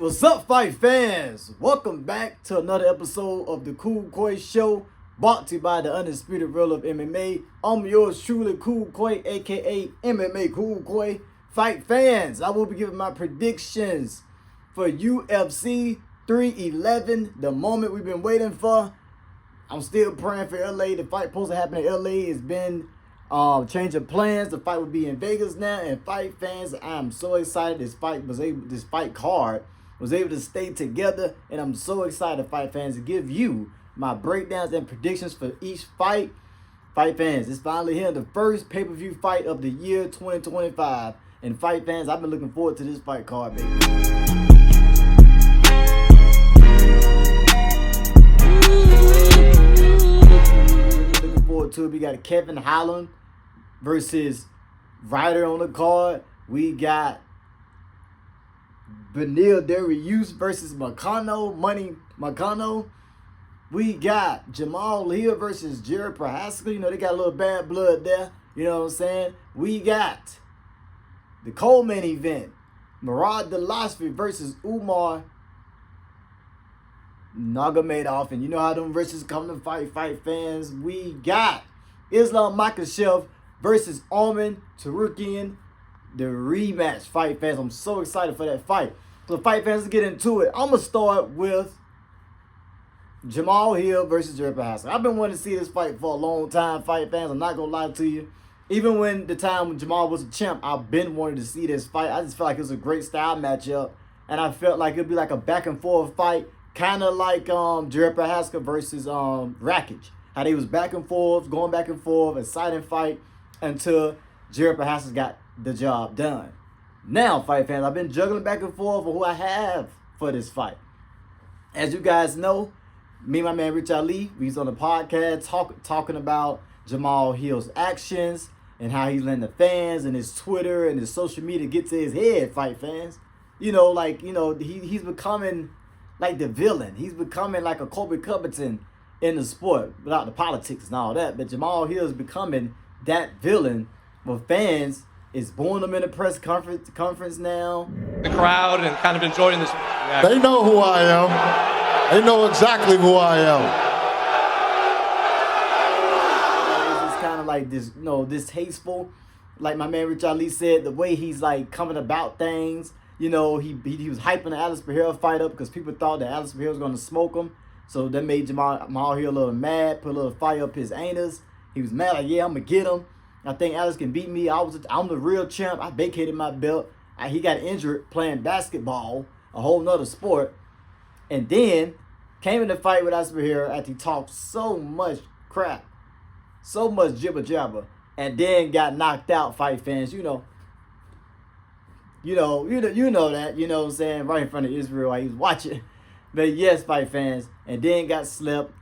What's up, fight fans? Welcome back to another episode of the Cool Koi Show, brought to you by the Undisputed Real of MMA. I'm yours truly, Cool Koi, aka MMA Cool Koi. Fight fans, I will be giving my predictions for UFC 311, the moment we've been waiting for. I'm still praying for LA. The fight supposed to happen in LA. It's been change of plans. The fight will be in Vegas now. And fight fans, I'm so excited. This fight card was able to stay together, and I'm so excited, fight fans, to give you my breakdowns and predictions for each fight. Fight fans, it's finally here, the first pay-per-view fight of the year 2025. And fight fans, I've been looking forward to this fight card, baby. Looking forward to it. We got Kevin Holland versus Ryder on the card. We got Beneil Dariush versus Makhachev. We got Jamal here versus Jiri Prochazka. You know, they got a little bad blood there. You know what I'm saying? We got the co-main event, Merab Dvalishvili versus Umar Nurmagomedov. And you know how them versus come to fight fans. We got Makhachev versus Arman, Tsarukyan, the rematch, fight fans. I'm so excited for that fight. So fight fans, let's get into it. I'm going to start with Jamal here versus Jiri Prochazka. I've been wanting to see this fight for a long time, fight fans. I'm not going to lie to you. Even when the time when Jamal was a champ, I've been wanting to see this fight. I just felt like it was a great style matchup. And I felt like it'd be like a back and forth fight. Kind of like Jiri Prochazka versus Rakic. How they was back and forth, going back and forth, exciting fight until Jiri Prochazka got the job done. Now, fight fans, I've been juggling back and forth for who I have for this fight. As you guys know, me and my man readyyyy, we was on the podcast talking about Jamal Hill's actions and how he's letting the fans and his Twitter and his social media get to his head, fight fans. You know, like, you know, he's becoming like the villain. He's becoming like a Colby Covington in the sport without the politics and all that. But Jamal Hill is becoming that villain with fans. Is booing them in the press conference now. The crowd and kind of enjoying this. They know who I am. They know exactly who I am. It's kind of like this, you know, this tasteful. Like my man readyyyy said, the way he's like coming about things. You know, he was hyping the Alex Pereira fight up because people thought that Alex Pereira was going to smoke him. So that made Jamal Hill a little mad, put a little fire up his anus. He was mad, like, yeah, I'm going to get him. I think Alex can beat me. I'm the real champ. I vacated my belt. He got injured playing basketball, a whole nother sport. And then came in the fight with Alex Pereira after he talked so much crap, so much jibber jabber, and then got knocked out, fight fans. You know that. You know what I'm saying? Right in front of Israel while he was watching. But yes, fight fans. And then got slept.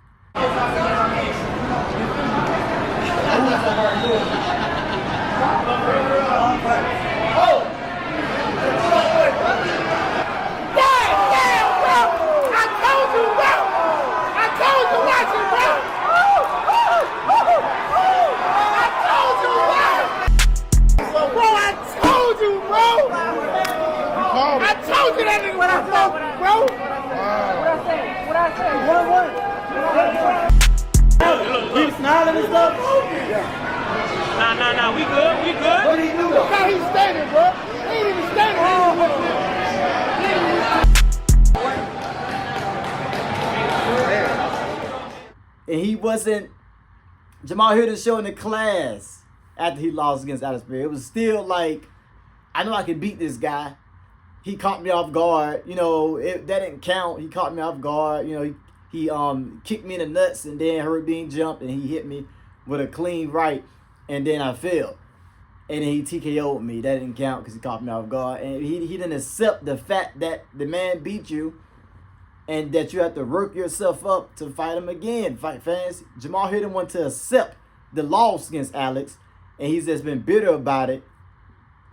He's smiling and stuff? Nah, we good. What did he do though? Nah, he's standing, bro. He ain't even standing. And he wasn't, Jamal Hill didn't show in the class after he lost against Alex Pereira. It was still like, I know I can beat this guy. He caught me off guard. You know, that didn't count. He caught me off guard. You know, he kicked me in the nuts and then heard being jumped and he hit me with a clean right and then I fell. And then he TKO'd me. That didn't count because he caught me off guard. And he didn't accept the fact that the man beat you and that you have to work yourself up to fight him again, fight fans. Jamal Hill didn't want to accept the loss against Alex, and he's just been bitter about it.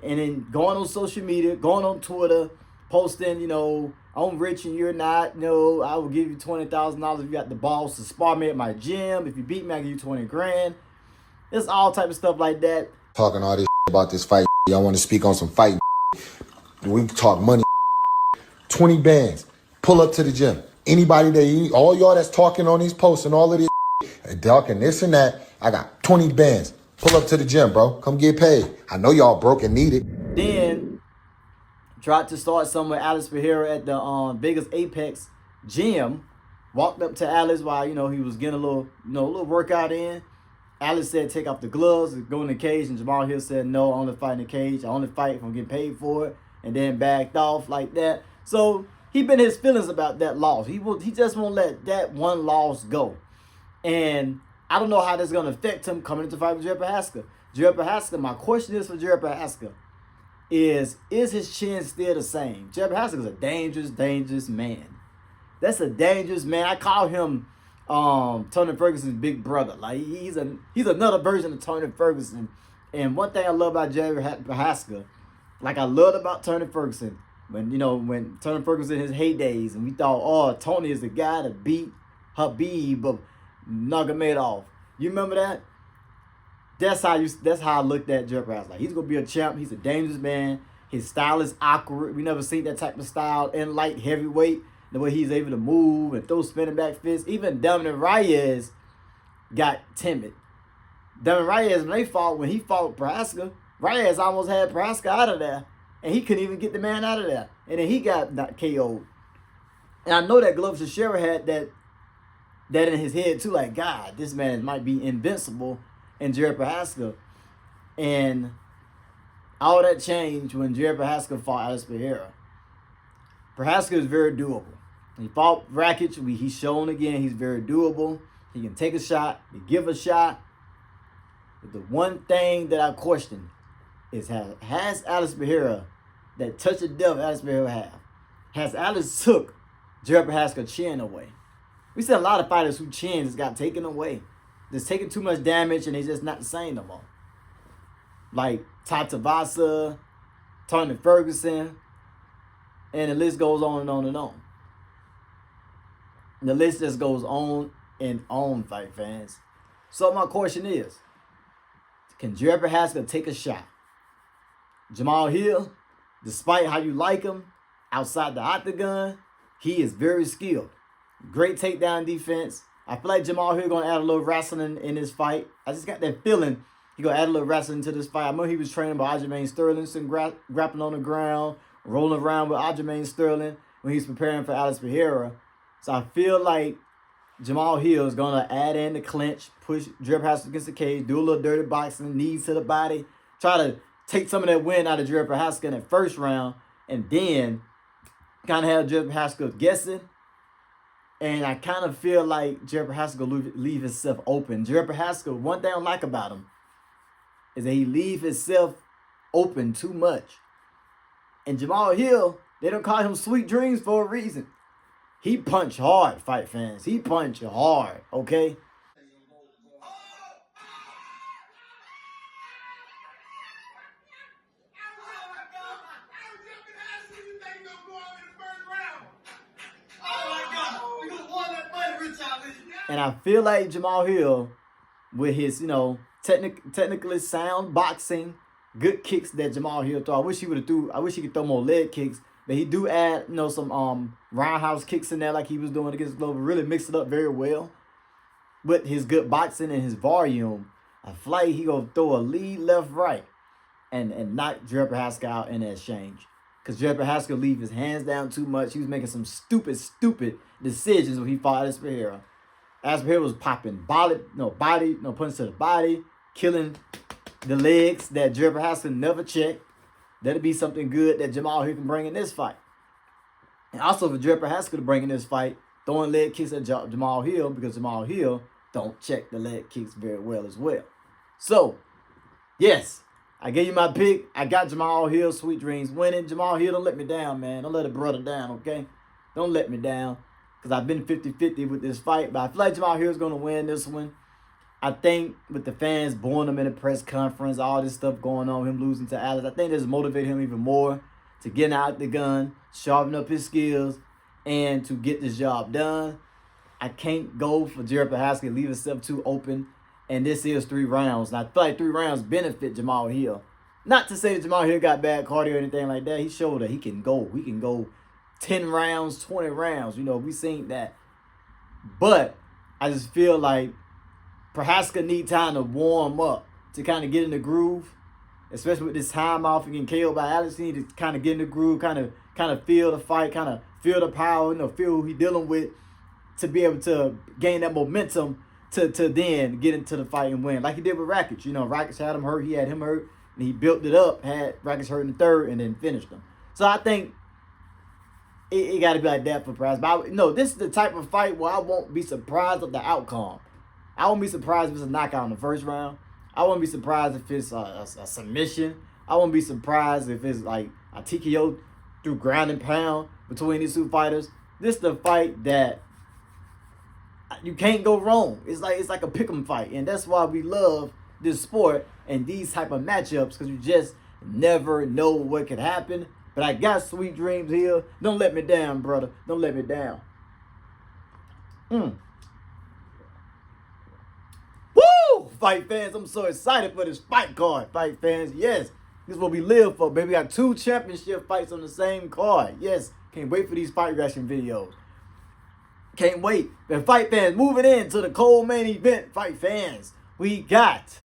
And then going on social media, going on Twitter, posting, you know, I'm rich and you're not. No, I will give you $20,000 if you got the balls to spar me at my gym. If you beat me, I give you 20 grand. It's all type of stuff like that. Talking all this about this fight. I want to speak on some fight. We can talk money. 20 bands. Pull up to the gym. Anybody that all y'all that's talking on these posts and all of this and talking this and that, I got 20 bands. Pull up to the gym, bro. Come get paid. I know y'all broke and need it. Then tried to start something with Alex Pereira at the Vegas Apex gym. Walked up to Alex while, he was getting a little workout in. Alex said, take off the gloves and go in the cage. And Jamal Hill said, no, I only fight in the cage. I only fight if I'm getting paid for it. And then backed off like that. So he been his feelings about that loss. He just won't let that one loss go. And I don't know how that's going to affect him coming into fight with Jiri Prochazka. Jiri Prochazka, my question is for Jiri Prochazka, is his chin still the same? Jiri Prochazka is a dangerous, dangerous man. That's a dangerous man. I call him Tony Ferguson's big brother. Like he's another version of Tony Ferguson. And one thing I love about Jiri Prochazka, like I loved about Tony Ferguson, when Tony Ferguson in his heydays, and we thought, oh, Tony is the guy to beat Habib of Nurmagomedov. You remember that? That's how I looked at Jiri Prochazka. Like he's gonna be a champ. He's a dangerous man. His style is awkward. We never seen that type of style in light heavyweight. The way he's able to move and throw spinning back fists. Even Dominic Reyes got timid. Dominic Reyes, when he fought Prochazka, Reyes almost had Prochazka out of there. And he couldn't even get the man out of there. And then he got KO'd. And I know that Glover Teixeira had that in his head too. Like, God, this man might be invincible in Jiri Prochazka. And all that changed when Jiri Prochazka fought Alex Pereira. Prochazka is very doable. He fought Rakic. He's shown again he's very doable. He can take a shot, he give a shot. But the one thing that I question is has Alex Pereira, that touch of death Alex Pereira have, has Alex took Jiri Prochazka's chin away? We see a lot of fighters whose chins got taken away. Just taking too much damage and they just not the same no more. Like Tatavasa, Tony Ferguson, and the list goes on and on and on. The list just goes on and on, fight fans. So my question is, can Jiri Prochazka take a shot? Jamal Hill, despite how you like him, outside the octagon, he is very skilled. Great takedown defense. I feel like Jamal Hill going to add a little wrestling in this fight. I just got that feeling he going to add a little wrestling to this fight. I remember he was training by Aljamain Sterling, grappling on the ground, rolling around with Aljamain Sterling when he's preparing for Alex Pereira. So I feel like Jamal Hill is going to add in the clinch, push Jiri Prochazka against the cage, do a little dirty boxing, knees to the body, try to take some of that win out of Jiri Prochazka in that first round, and then kind of have Jiri Prochazka guessing. And I kind of feel like Jiri Prochazka will leave himself open. Jiri Prochazka, one thing I like about him is that he leave himself open too much. And Jamal Hill, they don't call him Sweet Dreams for a reason. He punch hard, fight fans. He punch hard, okay? And I feel like Jamal Hill, with his, technically sound boxing, good kicks that Jamal Hill throw. I wish he could throw more leg kicks. But he do add, some roundhouse kicks in there like he was doing against Glover. Really mixed it up very well. With his good boxing and his volume, I feel like he gonna throw a lead left, right, and knock Jiri Prochazka out in that exchange. Because Jiri Prochazka leave his hands down too much. He was making some stupid decisions when he fought Alex Pereira. Alex Pereira was popping punches to the body, killing the legs that Jiri Prochazka never checked. That'll be something good that Jamal Hill can bring in this fight. And also for Jiri Prochazka to bring in this fight, throwing leg kicks at Jamal Hill, because Jamal Hill don't check the leg kicks very well as well. So, yes, I gave you my pick. I got Jamal Hill, Sweet Dreams winning. Jamal Hill, don't let me down, man. Don't let a brother down, okay? Don't let me down, because I've been 50-50 with this fight. But I feel like Jamal Hill is going to win this one. I think with the fans booing him in the press conference, all this stuff going on, him losing to Alex, I think this motivated him even more to get out the gun, sharpen up his skills, and to get this job done. I can't go for Jiri Prochazka, leave himself too open, and this is 3 rounds. And I feel like 3 rounds benefit Jamal Hill. Not to say that Jamal Hill got bad cardio or anything like that. He showed that he can go. He can go 10 rounds, 20 rounds. You know, we seen that. But I just feel like Prochazka need time to warm up, to kind of get in the groove, especially with this time off and getting KO'd by Alex. He need to kind of get in the groove, kind of feel the fight, kind of feel the power, you know, feel who he dealing with, to be able to gain that momentum to then get into the fight and win, like he did with Rakic. You know, Rakic had him hurt, he had him hurt, and he built it up, had Rakic hurt in the third, and then finished him. So I think it got to be like that for Prochazka. But no, this is the type of fight where I won't be surprised of the outcome. I won't be surprised if it's a knockout in the first round. I won't be surprised if it's a submission. I won't be surprised if it's like a TKO through ground and pound between these two fighters. This is the fight that you can't go wrong. It's like a pick'em fight, and that's why we love this sport and these type of matchups, because you just never know what could happen. But I got sweet dreams here. Don't let me down, brother. Don't let me down. Woo! Fight fans, I'm so excited for this fight card. Fight fans, yes. This is what we live for, baby. We got 2 championship fights on the same card. Yes. Can't wait for these fight reaction videos. Can't wait. And fight fans, moving into the cold main event. Fight fans, we got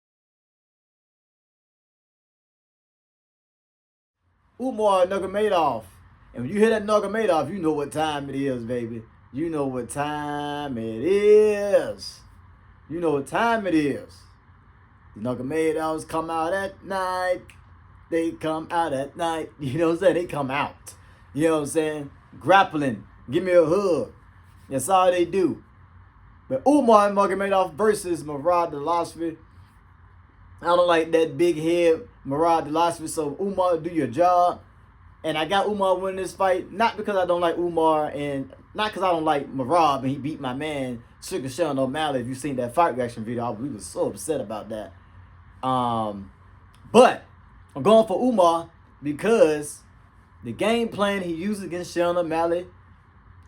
Umar Nurmagomedov. And when you hear that Nurmagomedov, you know what time it is, baby. You know what time it is. You know what time it is. The Nurmagomedovs come out at night. They come out at night. You know what I'm saying? They come out. You know what I'm saying? Grappling. Give me a hug. That's all they do. But Umar Nurmagomedov versus Merab Dvalishvili. I don't like that big head Merab Dvalishvili, so Umar, do your job. And I got Umar winning this fight, not because I don't like Umar, and not because I don't like Merab and he beat my man Tsarukyan O'Malley. If you seen that fight reaction video, we was so upset about that. But I'm going for Umar because the game plan he used against Sean O'Malley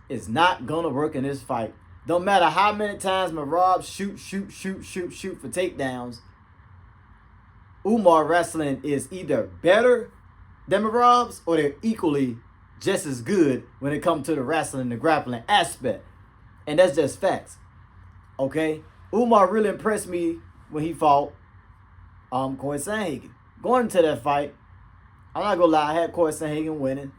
is not going to work in this fight. Don't matter how many times Merab shoot for takedowns, Umar wrestling is either better than Merab's or they're equally just as good when it comes to the wrestling and the grappling aspect. And that's just facts. Okay? Umar really impressed me when he fought Corey Sandhagen. Going into that fight, I'm not going to lie, I had Corey Sandhagen winning.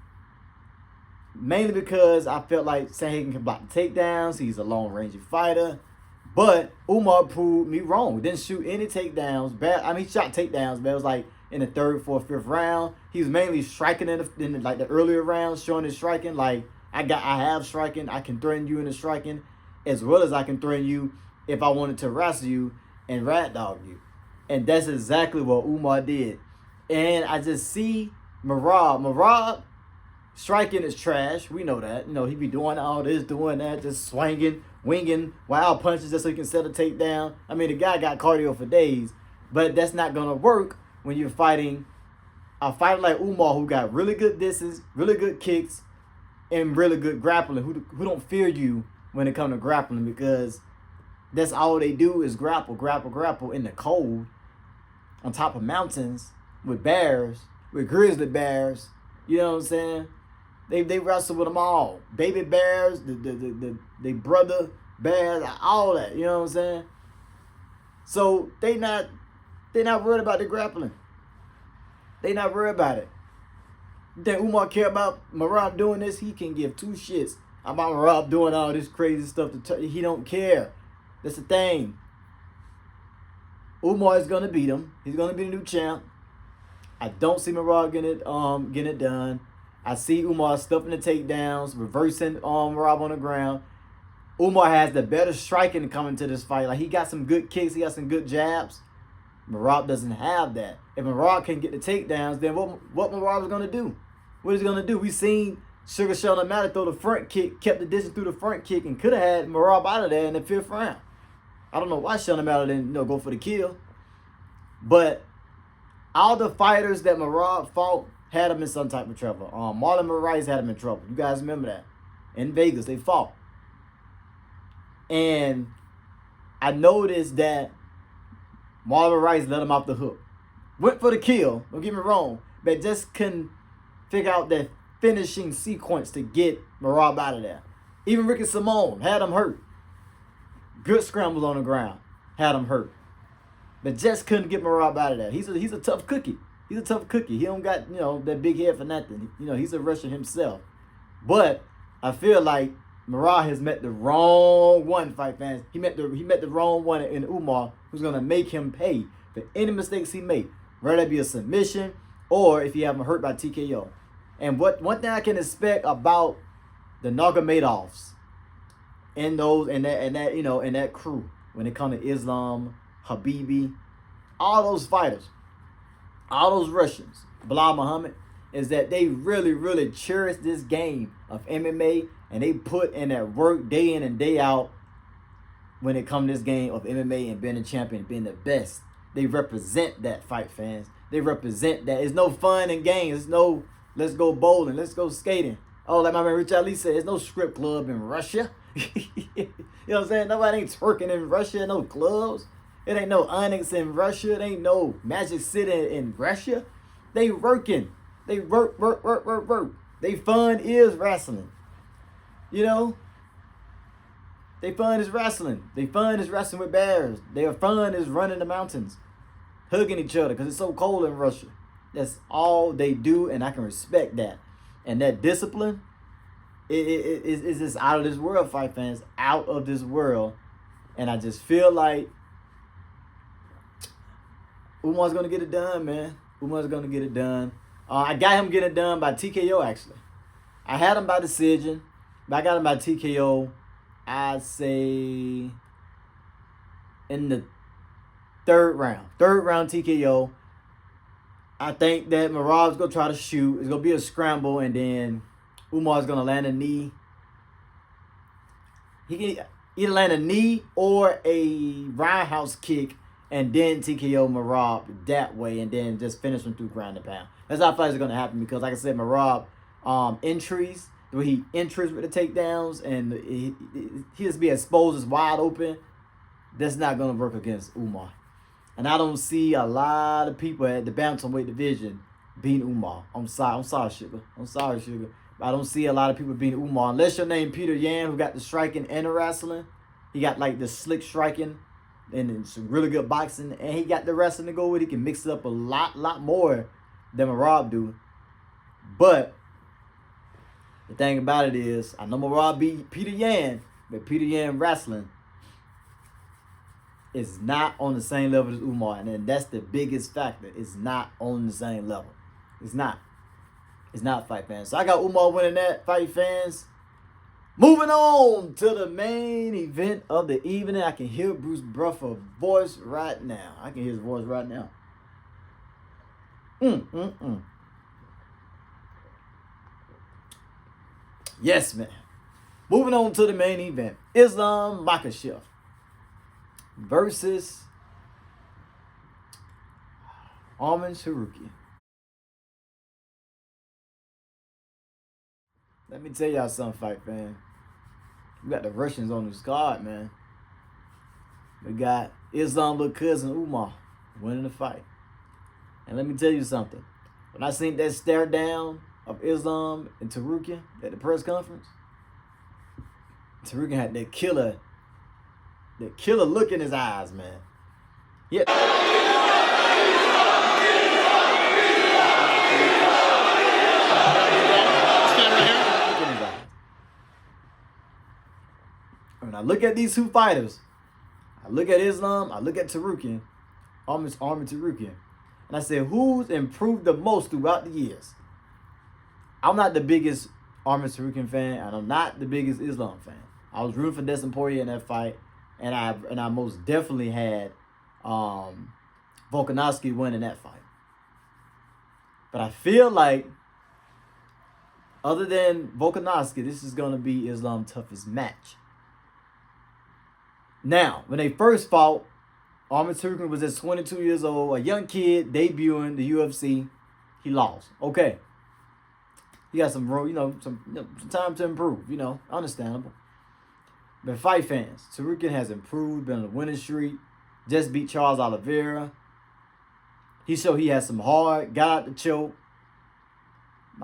Mainly because I felt like Sandhagen can block the takedowns. He's a long-range fighter. But Umar proved me wrong. Didn't shoot any takedowns. He shot takedowns, but it was like in the 3rd, 4th, 5th round. He was mainly striking in the earlier rounds, showing his striking. Like, I have striking. I can threaten you in the striking, as well as I can threaten you if I wanted to wrestle you and ragdoll you. And that's exactly what Umar did. And I just see Merab striking is trash. We know that. You know, he be doing all this, doing that, just swinging, winging, wild punches just so he can set a takedown. I mean, the guy got cardio for days. But that's not going to work when you're fighting a fighter like Umar, who got really good distance, really good kicks, and really good grappling, who don't fear you when it comes to grappling, because that's all they do is grapple in the cold, on top of mountains, with bears, with grizzly bears. You know what I'm saying? They wrestle with them all. Baby bears, they brother bears, all that. You know what I'm saying? So they're not worried about the grappling. They not worried about it. You think Umar care about Merab doing this? He can give 2 shits about Merab doing all this crazy stuff. He don't care. That's the thing. Umar is gonna beat him. He's gonna be the new champ. I don't see Merab getting it done. I see Umar stuffing the takedowns, reversing Merab on the ground. Umar has the better striking coming to this fight. Like, he got some good kicks, he got some good jabs. Merab doesn't have that. If Merab can get the takedowns, then what Merab is gonna do? What is he gonna do? We seen Tsarukyan O'Malley throw the front kick, kept the distance through the front kick, and could have had Merab out of there in the 5th round. I don't know why Sean O'Malley didn't go for the kill. But all the fighters that Merab fought had him in some type of trouble. Marlon Moraes had him in trouble. You guys remember that? In Vegas, they fought. And I noticed that Marlon Moraes let him off the hook. Went for the kill, don't get me wrong, but just couldn't figure out that finishing sequence to get Merab out of there. Even Ricky Simone had him hurt. Good scrambles on the ground. Had him hurt. But just couldn't get Merab out of there. He's a tough cookie. He's a tough cookie. He don't got, that big head for nothing. He's a Russian himself. But I feel like Merab has met the wrong one, fight fans. He met the wrong one in Umar, who's gonna make him pay for any mistakes he made. Whether it be a submission or if you have him hurt by TKO. And one thing I can expect about the Nurmagomedovs in that crew when it comes to Islam, Habibi, all those fighters, all those Russians, Bilal Muhammad, is that they really, really cherish this game of MMA and they put in that work day in and day out when it comes to this game of MMA and being a champion, being the best. They represent that, fight fans. They represent that. It's no fun and games. It's no let's go bowling, let's go skating. Oh, like my man Rich Ali said, there's no strip club in Russia. You know what I'm saying? Nobody ain't twerking in Russia, no clubs. It ain't no Onyx in Russia. It ain't no Magic City in Russia. They working. They work. They fun is wrestling. They fun is wrestling. They fun is wrestling with bears. Their fun is running the mountains, hugging each other because it's so cold in Russia. That's all they do, and I can respect that. And that discipline is just out of this world, fight fans. Out of this world. And I just feel like Umar's going to get it done, man. Umar's going to get it done. I got him getting it done by TKO, actually. I had him by decision, but I got him by TKO, I'd say, in the third round. Third round TKO. I think that Merab's going to try to shoot. It's going to be a scramble, and then Umar's going to land a knee. He can either land a knee or a roundhouse kick, and then TKO Merab that way, and then just finish him through ground and pound. That's how I feel like it's going to happen because, like I said, Merab entries, the way he enters with the takedowns, and he just be exposed as wide open. That's not going to work against Umar. And I don't see a lot of people at the bantamweight division beating Umar. I'm sorry, Sugar. But I don't see a lot of people beating Umar. Unless your name Peter Yan, who got the striking and the wrestling. He got like the slick striking and some really good boxing. And he got the wrestling to go with. He can mix it up a lot more than Merab do. But the thing about it is, I know Merab beat Peter Yan, but Peter Yan wrestling is not on the same level as Umar. And then that's the biggest factor. It's not on the same level. It's not. It's not, fight fans. So I got Umar winning that, fight fans. Moving on to the main event of the evening. I can hear Bruce Buffer's voice right now. I can hear his voice right now. Yes, man. Moving on to the main event. Islam Makhachev versus Arman Tsarukyan. Let me tell y'all something, fight fan. We got the Russians on this card, man. We got Islam's little cousin Umar winning the fight. And let me tell you something. When I seen that stare down of Islam and Tsarukyan at the press conference, Tsarukyan had that killer look in his eyes, man. Yeah. When I look at these two fighters, I look at Islam, I look at Tsarukyan, Arman Tsarukyan, and I say, who's improved the most throughout the years? I'm not the biggest Arman Tsarukyan fan, and I'm not the biggest Islam fan. I was rooting for Destin Poirier in that fight, and I most definitely had Volkanovski winning that fight. But I feel like, other than Volkanovski, this is going to be Islam's toughest match. Now, when they first fought, Arman Tsarukyan was just 22 years old, a young kid debuting the UFC. He lost. Okay. He got some time to improve, understandable. But fight fans, Tsarukyan has improved, been on a winning streak, just beat Charles Oliveira. He showed he has some heart, got out the choke.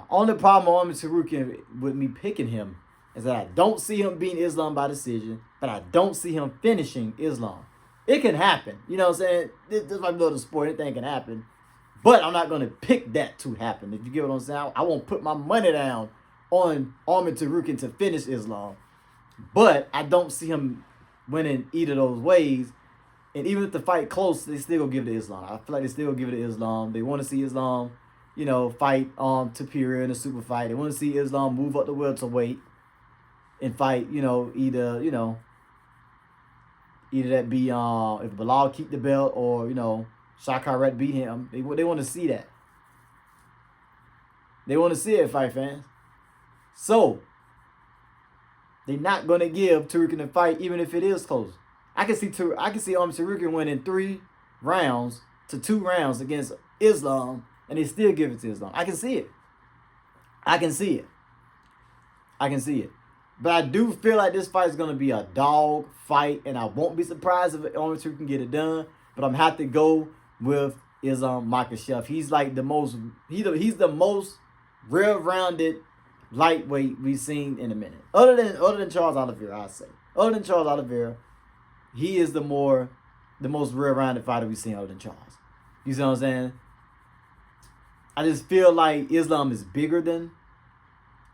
My only problem on Tsarukyan with me picking him is that I don't see him beating Islam by decision, but I don't see him finishing Islam. It can happen. You know what I'm saying? This is my little sport. Anything can happen. But I'm not going to pick that to happen. If you get what I'm saying, I won't put my money down on Arman Tsarukyan to finish Islam. But I don't see him winning either of those ways. And even if the fight close, they still gonna give it to Islam. I feel like they still gonna give it to Islam. They want to see Islam, you know, fight Tapira in a super fight. They want to see Islam move up the welterweight and fight, you know, either that be if Bilal keep the belt or, you know, Shakarat beat him. They want to see that. They want to see it, fight fans. So they're not gonna give Tsarukyan a fight, even if it is close. I can see Tsarukyan winning 3 rounds to 2 rounds against Islam, and they still give it to Islam. I can see it. I can see it. I can see it. But I do feel like this fight is gonna be a dog fight, and I won't be surprised if Arman Tsarukyan get it done. But I'm have to go with Makhachev. He's like the most. He's the most well-rounded lightweight we've seen in a minute. Other than Charles Oliveira, I say. Other than Charles Oliveira, he is the most well-rounded fighter we've seen other than Charles. You see what I'm saying? I just feel like Islam is bigger than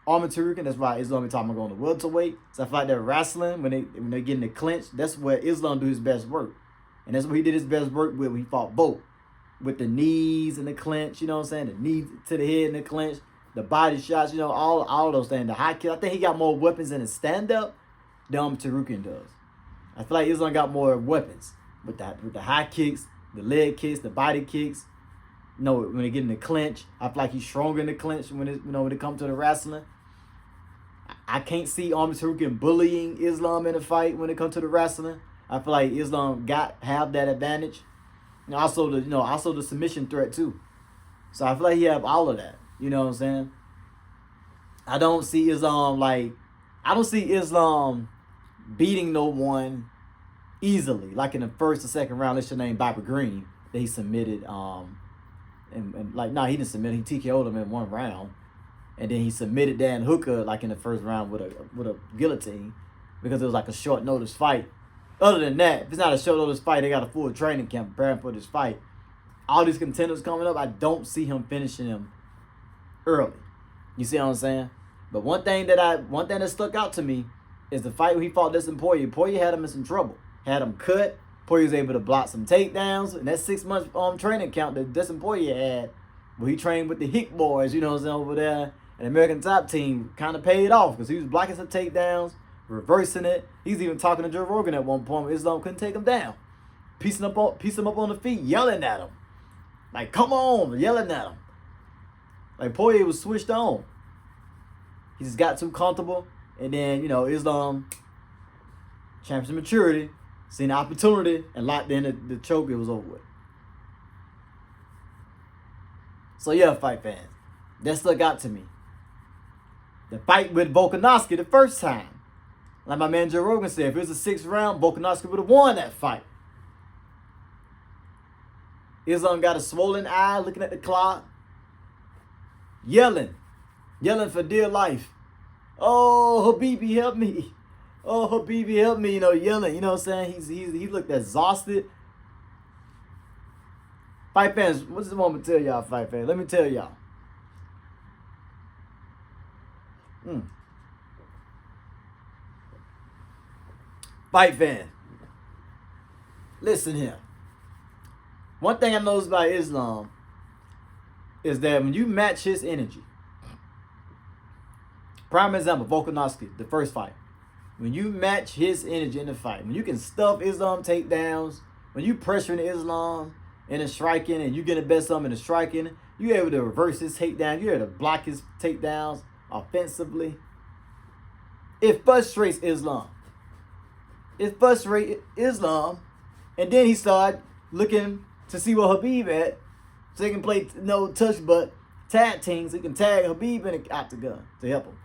Arman Tsarukyan. That's why Islam be talking about going to welterweight. So I feel like they're wrestling when they get in the clinch. That's where Islam do his best work. And that's what he did his best work with when he fought both. With the knees and the clinch, you know what I'm saying? The knee to the head and the clinch. The body shots, you know, all those things. The high kick. I think he got more weapons in his stand-up than Arman Tsarukyan does. I feel like Islam got more weapons. With the high kicks, the leg kicks, the body kicks. You know, when they get in the clinch, I feel like he's stronger in the clinch when it comes to the wrestling. I can't see Arman Tsarukyan bullying Islam in a fight when it comes to the wrestling. I feel like Islam have that advantage. And also the submission threat too. So I feel like he have all of that. You know what I'm saying? I don't see Islam beating no one easily. Like in the first or second round, let's your name Bobby Green, that he submitted he didn't submit, he TKO'd him in 1 round. And then he submitted Dan Hooker like in the first round with a guillotine because it was like a short notice fight. Other than that, if it's not a short notice fight, they got a full training camp preparing for this fight. All these contenders coming up, I don't see him finishing him early. You see what I'm saying? But one thing that stuck out to me is the fight when he fought Dustin Poirier. Poirier had him in some trouble. Had him cut. Poirier was able to block some takedowns. And that 6 months training camp that Dustin Poirier had, where he trained with the Hick boys, you know what I'm saying, over there. And the American Top Team kind of paid off because he was blocking some takedowns, reversing it. He's even talking to Joe Rogan at one point where Islam couldn't take him down. Piecing him up on the feet, yelling at him. Like, come on, yelling at him. Like, Poirier was switched on. He just got too comfortable. And then, you know, Islam, championship maturity, seen the opportunity, and locked in the choke. It was over with. So, yeah, fight fans. That stuck out to me. The fight with Volkanovski the first time. Like my man Joe Rogan said, if it was a 6th round, Volkanovski would have won that fight. Islam got a swollen eye, looking at the clock. Yelling for dear life. Oh, Habibi, help me. Oh, Habibi, help me. You know, yelling. You know what I'm saying? He looked exhausted. Fight fans, what's the moment to tell y'all, fight fans? Let me tell y'all. Fight fan. Listen here. One thing I noticed about Islam is that when you match his energy, prime example, Volkanovski, the first fight. When you match his energy in the fight, when you can stuff Islam takedowns, when you pressuring Islam in the striking and you get the best of him in the striking, you're able to reverse his takedown, you're able to block his takedowns offensively. It frustrates Islam. It frustrates Islam. And then he started looking to see what Habib at, so he can play no touch but tag teams. So he can tag Habib in the octagon to help him.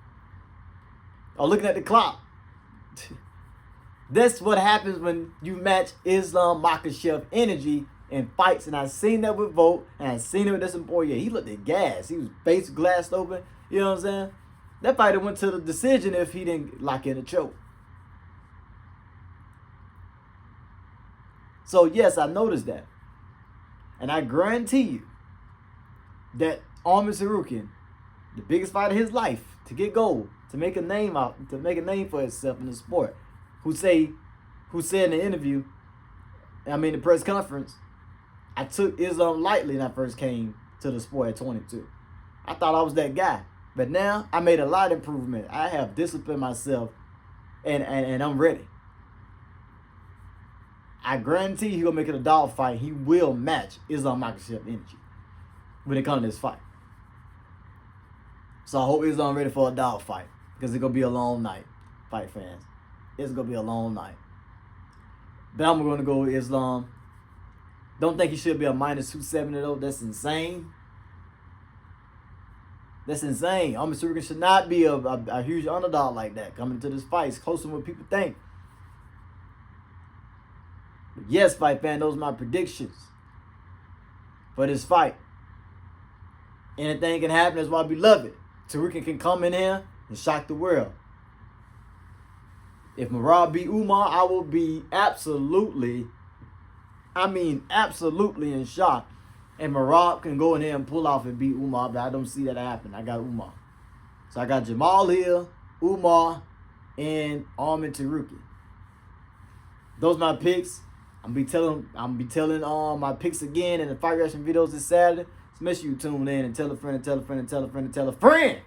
Or looking at the clock. That's what happens when you match Islam Makhachev energy in fights, and I seen that with Volt, and I seen it with this boy. Yeah, he looked at gas. He was face glassed open. You know what I'm saying? That fighter went to the decision if he didn't lock in a choke. So yes, I noticed that, and I guarantee you that Arman Tsarukyan, the biggest fight of his life, to get gold, to make a name for himself in the sport, who said in the interview, the press conference, I took Islam lightly when I first came to the sport at 22. I thought I was that guy. But now I made a lot of improvement. I have disciplined myself, and I'm ready. I guarantee he's going to make it a dog fight. He will match Islam Makhachev energy when it comes to this fight. So I hope Islam ready for a dog fight, because it's going to be a long night, fight fans. It's going to be a long night. But I'm going to go with Islam. Don't think he should be a minus 270 though. That's insane. That's insane. Arman Tsarukyan should not be a huge underdog like that coming into this fight. It's closer than what people think. But yes, fight fan, those are my predictions for this fight. Anything can happen. That's why we love it. Tsarukyan can come in here and shock the world. If Merab beat Umar, I will be absolutely in shock. And Merab can go in here and pull off and beat Umar, but I don't see that happen. I got Umar. So I got Jamal here, Umar, and Arman Tsarukyan. Those my picks. I'm be telling my picks again in the fight reaction videos this Saturday. So make sure you tune in and tell a friend and tell a friend and tell a friend and tell a friend.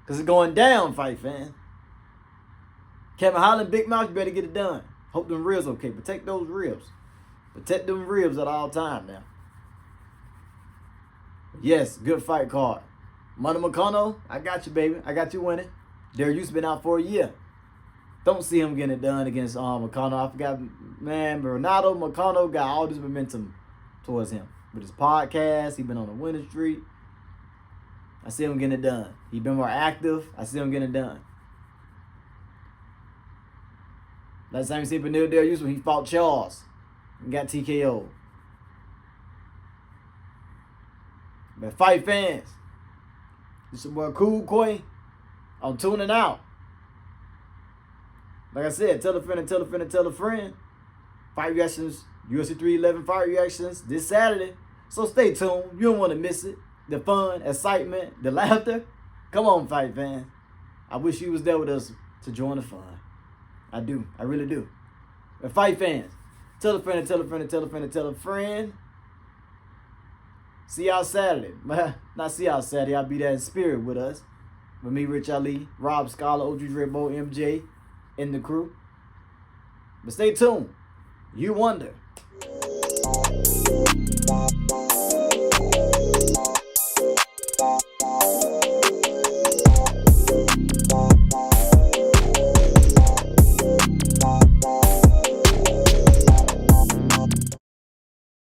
Because it's going down, fight fan. Kevin Holland, Big Mouth, you better get it done. Hope them ribs okay. Protect those ribs. Protect them ribs at all time now. Yes, good fight card. Nurmagomedov, I got you, baby. I got you winning. Darius been out for a year. Don't see him getting it done against Makhachev. I forgot, man, but Nurmagomedov got all this momentum towards him. With his podcast, he been on a winning streak. I see him getting it done. He been more active. I see him getting it done. Last time you see Benil Darius when he fought Charles and got TKO. But fight fans, this your boy Cool Koi. I'm tuning out. Like I said, tell a friend and tell a friend and tell a friend. Fight reactions, UFC 311 fight reactions this Saturday. So stay tuned. You don't want to miss it. The fun, excitement, the laughter. Come on, fight fans. I wish you was there with us to join the fun. I do. I really do. But fight fans, tell a friend and tell a friend and tell a friend and tell a friend. See y'all Saturday. Not see y'all Saturday. I'll be there in spirit with us. With me, Rich Ali, Rob Scholar, OG Drebo, MJ, and the crew. But stay tuned. You wonder.